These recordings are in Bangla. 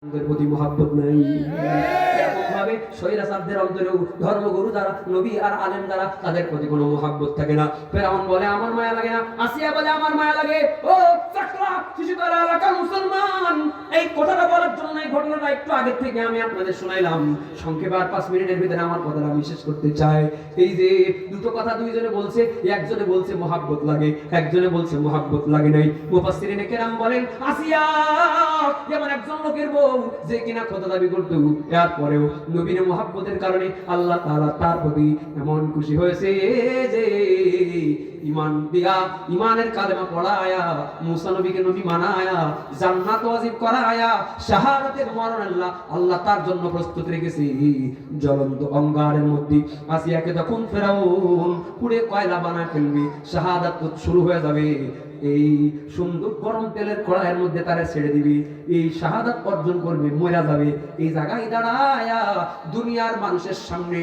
প্রতি মহাব্বত নাই। এরকম ভাবে শৈরাসাদদের অন্তরেও ধর্মগুরু যারা, নবী আর আলেম যারা, তাদের প্রতি কোনো মহাব্বত থাকে না। ফেরাউন বলে আমার মায়া লাগে না, আসিয়া বলে আমার মায়া লাগে। ও চাকরা শিশুদারা এলাকার মুসলমান, এই কথাটা বলার জন্য এই ঘটনাটা একটু আগে থেকে আমি আপনাদের শোনাইলাম। সংক্ষেপে আর 5 মিনিটের ভিতরে আমার কথাটা আমি শেষ করতে চাই। এই যে দুটো কথা দুইজনে বলছে, একজনে বলছে মহাব্বত লাগে, একজনে বলছে মহাব্বত লাগে নাই। মুফাসসিরিনে কেরাম বলেন আসিয়া যেমন একজন লোকের বউ যে কিনা খোদা দাবি করত, এরপরেও নবীর মহাব্বতের কারণে আল্লাহ তাআলা তার প্রতি এমন খুশি হয়েছে যে ঈমান দিয়া, ঈমানের কালেমা পড়ায়া, মুসা নবীকে নবী মানায়া, জান্নাত ওয়াজিব করায়া, শাহাদাতের মরণ আল্লাহ তার জন্য প্রস্তুত রেখেছে জ্বলন্ত অঙ্গারের মধ্যে। আসিয়াকে যখন ফেরাউন পুড়ে কয়লা বানা ফেলবে, শাহাদাত শুরু হয়ে যাবে, এই সুন্দর গরম তেলের কড়াইয়ের মধ্যে তারা ছেড়ে দিবি, এই শাহাদাত অর্জন করবে, মরে যাবে। এই জায়গায় দাঁড়ায়া দুনিয়ার মানুষের সামনে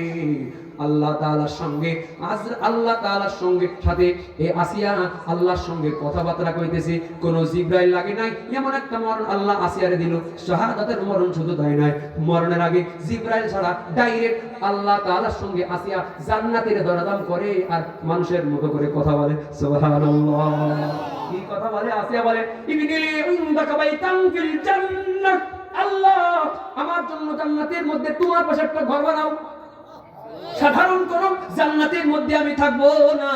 আল্লাহ তাআলার সঙ্গে আল্লাহ তাআলার সঙ্গে সাথে এই আসিয়া আল্লাহর সঙ্গে কথাবার্তা কইতেছে। কোন জিবরাইল লাগে নাই, এমন একটা মরণ আল্লাহ আসিয়ারে দিল, শাহাদাতের মরণ। শুধু তাই নয়, মরণের আগে জিবরাইল ছাড়া ডাইরেক্ট আল্লাহ তাআলার সঙ্গে আসিয়া জান্নাতের দরদাম করে আর মানুষের মতো করে কথা বলে। সুবহানাল্লাহ। কি কথা বলে? আসিয়া বলে ইবনিলি ইনদাকা বাইতান ফিল জান্নাহ, আল্লাহ আমার জন্য জান্নাতের মধ্যে তোমার পাশে একটা ঘর বানাও। সাধারণ কোন জান্নাতের মধ্যে আমি থাকবো না,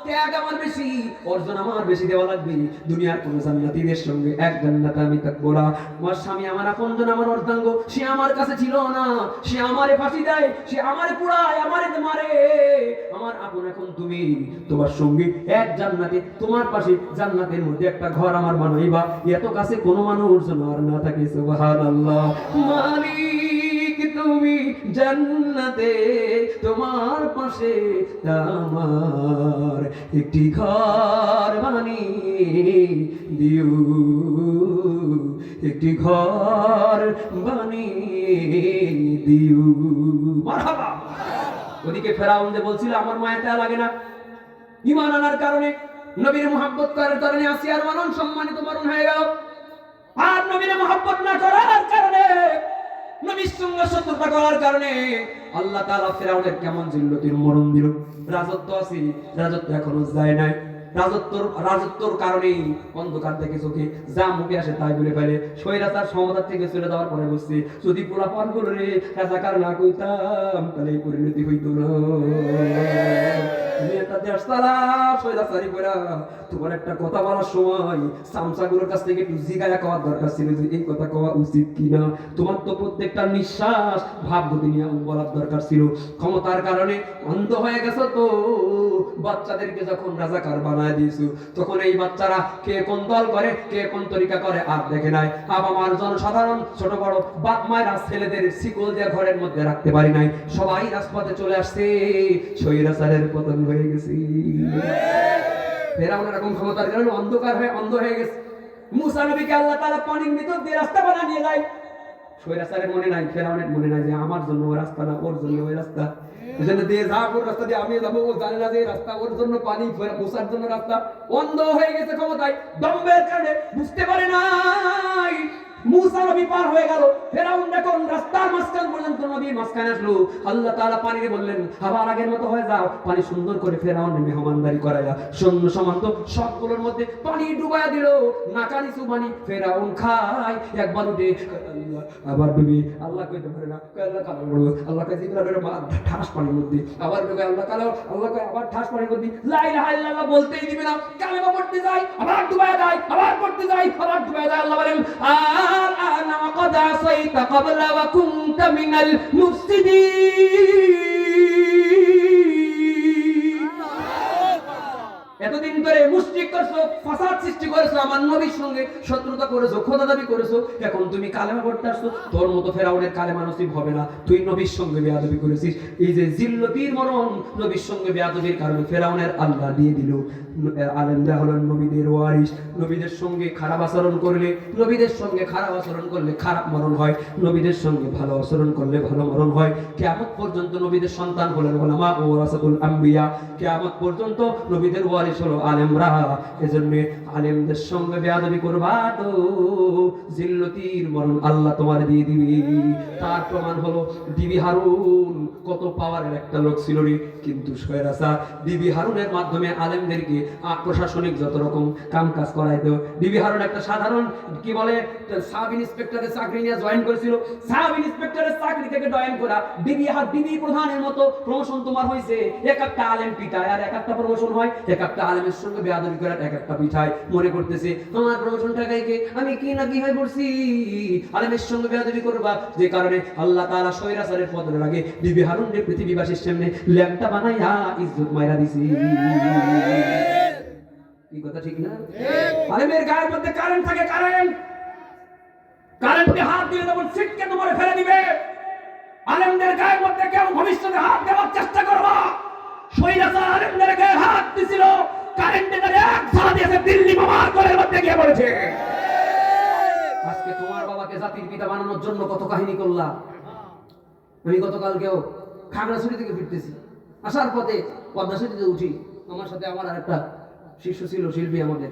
ত্যাগ আমার বেশি, অর্জন আমার বেশি দেওয়া লাগবে। দুনিয়ার কোন জান্নাতীদের সঙ্গে এক জান্নাতে আমি থাকবো না। আমার স্বামী আমার আপনজন, আমার অর্ধাঙ্গ, সে আমার কাছে ছিল না, সে আমারে ফাঁসি দেয়, সে আমারে পোড়ায়, আমারে মারে। আমার আপন এখন তুমি, তোমার সঙ্গে এক জান্নাতে, তোমার পাশে জান্নাতের মধ্যে একটা ঘর আমার বানাইবা। এত কাছে কোনো মানুষ যেন আর না থাকে। সুবহানাল্লাহ। মালিক তুমি জান্নাতে, তোমার পাশে আমার একটি ঘর বানিয়ে দিও, একটি ঘর বানিয়ে দিও। মারহাবা। ওদিকে ফেরাউন যে বলছিল আমার মায়াটা লাগে না, ঈমান আনার কারণে, নবীর মুহাব্বত করার কারণে আসিয়ার মরণ সম্মানিত মরণ হয়ে গেল। আর নবীর মুহাব্বত না করার কারণে, নবীর সঙ্গে শত্রুতা করার কারণে আল্লাহ তাআলা ফেরাউনের কেমন জিল্লতির মরণ দিল। রাজত্ব আছে, রাজত্ব এখনো যায় নাই। রাজত্বর কারণে অন্ধকার থেকে চোখে যা মুখে আসে তাই বলে ফেলে। স্বৈরাচার ক্ষমতা থেকে চলে যাওয়ার পরে বলছে যদি পোলা পান করে রাজাকার না কইতাম তাহলে এই পরিণতি হইতো না। তোমার একটা কথা বলার সময় সামসাগুলোর কাছ থেকে একটু জিজ্ঞাসা করার দরকার ছিল যে এই কথা কওয়া উচিত কিনা। তোমার তো প্রত্যেকটা নিঃশ্বাস ভাবগতি নিয়ে বলার দরকার ছিল। ক্ষমতার কারণে অন্ধ হয়ে গেছো তো, বাচ্চাদেরকে যখন রাজাকার বানায় দিয়েছো, তখন এই বাচ্চারা কে কোন দল করে, কে কোন তরিকা করে আর দেখে নাই। বাবা মার জনসাধারণ, ছোট বড় বাপ মায়েরা ছেলেদের শিকল দিয়ে ঘরের মধ্যে রাখতে পারি নাই, সবাই রাজপথে চলে আসছে। স্বৈরাচারের পতন হয়ে গেছে। ফেরাউন এরকম ক্ষমতার কারণে অন্ধকার হয়ে অন্ধ হয়ে গেছে। মুসা নবীকে আল্লাহ তাআলা পানির ভিতর দিয়ে রাস্তা বানিয়ে নিয়ে যায়। স্বৈরাচারের মনে নাই, ফেরাউনের মনে নাই যে আমার জন্য ওই রাস্তা না, ওর জন্য ওই রাস্তা। এজন্য দিয়ে যা ওর রাস্তা দিয়ে আমি যাবো, ও জানে না যে রাস্তা ওর জন্য পানি, মুসার জন্য রাস্তা। অন্ধ হয়ে গেছে ক্ষমতায়, দম্ভের কারণে বুঝতে পারে নাই। মুসা নবী পার হয়ে গেল, ফেরাউন যখন রাস্তার মাঝখান পর্যন্ত নবীর মাঝখানে আসলো, আল্লাহ তাআলা পানিকে বললেন আবার আগের মতো হয়ে যাও। পানি সুন্দর করে ফেরাউনের মেহমানদারি করাইয়া সৈন্য সমান্ত সবগুলোর মধ্যে পানি ডুবাইয়া দিল। নাকানিচু পানি ফেরাউন খায়, একবার উঠে আবার ডুবে। আল্লাহ কইতে পারে না, আল্লাহ কালো বড়, আল্লাহ কাছে ঠাস পানির মধ্যে, আবার ডুবে আল্লাহ কালো, আল্লাহ কয় আবার ঠাস পানির মধ্যে। লা ইলাহা ইল্লাল্লাহ বলতেই দিবে না, কালেমা পড়তে যায়, আবার ডুবাইয়া দেয়, আবার পড়তে যায়, আবার ডুবাইয়া দেয়। আল্লাহ বলেন الآن وقد عصيت قبل وكنت من المفسدين। এতদিন ধরে মুশরিক করছো, ফাসাদ সৃষ্টি করেছো, আমার নবীর সঙ্গে শত্রুতা করেছো, খোদা দাবি করেছো, এখন তুমি কালেমা পড়তে আসছো। তোর মতো ফেরাউনের কালেমা নসিব হবে না, তুই নবীর সঙ্গে বেয়াদবি করেছিস। এই যে জিল্লতির মরণ, নবীর সঙ্গে বেয়াদবির কারণে ফেরাউনের আল্লাহ দিয়ে দিল। আলেমরা হলেন নবীদের ওয়ারিস, নবীদের সঙ্গে খারাপ আচরণ করলে, নবীদের সঙ্গে খারাপ আচরণ করলে খারাপ মরণ হয়, নবীদের সঙ্গে ভালো আচরণ করলে ভালো মরণ হয়। কিয়ামত পর্যন্ত নবীদের সন্তান হলেন উলামা ও ওয়ারাসাতুল আম্বিয়া। কিয়ামত পর্যন্ত নবীদের ওয়ারিস হলো আলেমরা। এজন্য আলেমদের সঙ্গে বেয়াদবি করবা তো জিল্লতির মরণ আল্লাহ তোমার দিয়ে দিবে। তার প্রমাণ হলো বিবি হারুন কত পাওয়ারের একটা লোক ছিল রে, কিন্তু শয়রাসা বিবি হারুনের মাধ্যমে আলেমদেরকে প্রশাসনিক যত রকম কাম কাজ করাই দেও। বিবি হারুন একটা সাধারণ কি বলে সাব ইন্সপেক্টরের চাকরি নিয়ে জয়েন করেছিল। সাব ইন্সপেক্টরের চাকরি থেকে জয়েন করা বিবি প্রধানের মতো প্রমোশন তোমার হয়েছে। এক একটা আলেম পিঠায় আর এক একটা প্রমোশন হয়, এক একটা আলেমের সঙ্গে বেয়াদবি করার এক একটা পিঠায় মনে করতেছে আমার প্রমোশন টাকাইকে আমি কি না কি হয়ে পড়ছি, আলেমের সঙ্গে বেয়াদবি করবা। যে কারণে আল্লাহ তাআলা শয়রাচারের পতনের আগে বিবি হারুনকে পৃথিবীবাসীর সামনে ল্যাংটা বানাইয়া ইজ্জত মাইরা দিছি। কি কথা ঠিক না? আলেমের গায়ের মধ্যে কারেন্ট থাকে, কারেন্টে হাত দিয়ে যখন ছিটকে তোমারে ফেলে দিবে, আলেমদের গায়ের মধ্যে কেউ ভবিষ্যতে হাত দেওয়ার চেষ্টা করবা। শয়রাচার আলেমদের গায়ে হাত দিছিল, কারেন্টে তারে এক ঝাড়া দিয়েছে, দিল্লি মামার কোলের মধ্যে গিয়ে পড়েছে। আজকে তোমার বাবাকে জাতির পিতা বানানোর জন্য কত কাহিনী করলাম। আমি গতকালকেও খাগড়াছড়ি থেকে ফিরতেছি, আসার পথে পদ্মাসেতুতে উঠি, আমার সাথে আমার আরেকটা শিষ্য ছিল, শিল্পী আমাদের।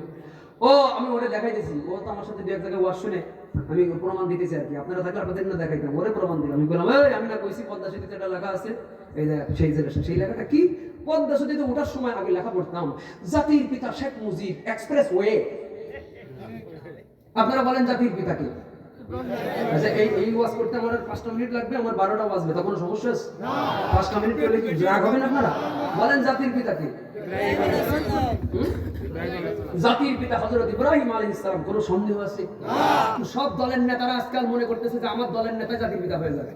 আমি ওরে দেখাইতেছি, ও তো আমার সাথে দু এক জায়গায় ওয়াজ শুনে আমি প্রমাণ দিতেছি আর কি। আপনারা থাকলে আপনাদের না দেখাইতাম, ওরে প্রমাণ দিলাম। আমি বললাম আমি না কইছি পদ্মাসেতুতে একটা লেখা আছে, এই দেখ সেই লেখাটা কি, পদ্মাসেতুতে ওঠার সময় আগে লেখা পড়তাম জাতির পিতা শেখ মুজিব এক্সপ্রেস ওয়ে। আপনারা বলেন জাতির পিতা কি? আচ্ছা এই ওয়াজ করতে আমার 5টা মিনিট লাগবে, আমার 12টা বাজবে, তখন সমস্যা আছে? 5টা মিনিট হলে কি রাগ হবেন আপনারা? বলেন জাতির পিতা কি? জাতির পিতা হযরত ইব্রাহিম আলাইহিস সালাম। কোনো সন্দেহ আছে? সব দলের নেতারা আজকাল মনে করতেছে যে আমার দলের নেতা জাতির পিতা হয়ে যাবে।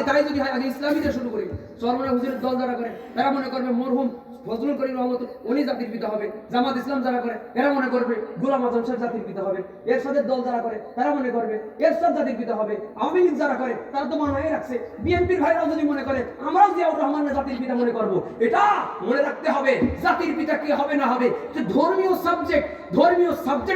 তাই যদি হয় আগে ইসলামীদের শুরু করি। চরমনা হুজুরের দল যারা করে তারা মনে করবে মরহুম ফজলুল করিম রহমতুল উনি জাতির পিতা হবে। জামাত ইসলাম যারা করে এরা মনে করবে গোলাম আজম শাহ জাতির পিতা হবে। এরশাদের দল যারা করে তারা মনে করবে এরশাদ জাতির পিতা হবে। আওয়ামী লীগ যারা করে তারা তো মানায় রাখছে। বিএনপির ভাইরাও যদি মনে করে আমরাও জিয়াউর রহমান জাতির পিতা মনে করব। এটা মনে রাখতে হবে জাতির পিতা কি হবে না হবে, যে ধর্মীয় সাবজেক্ট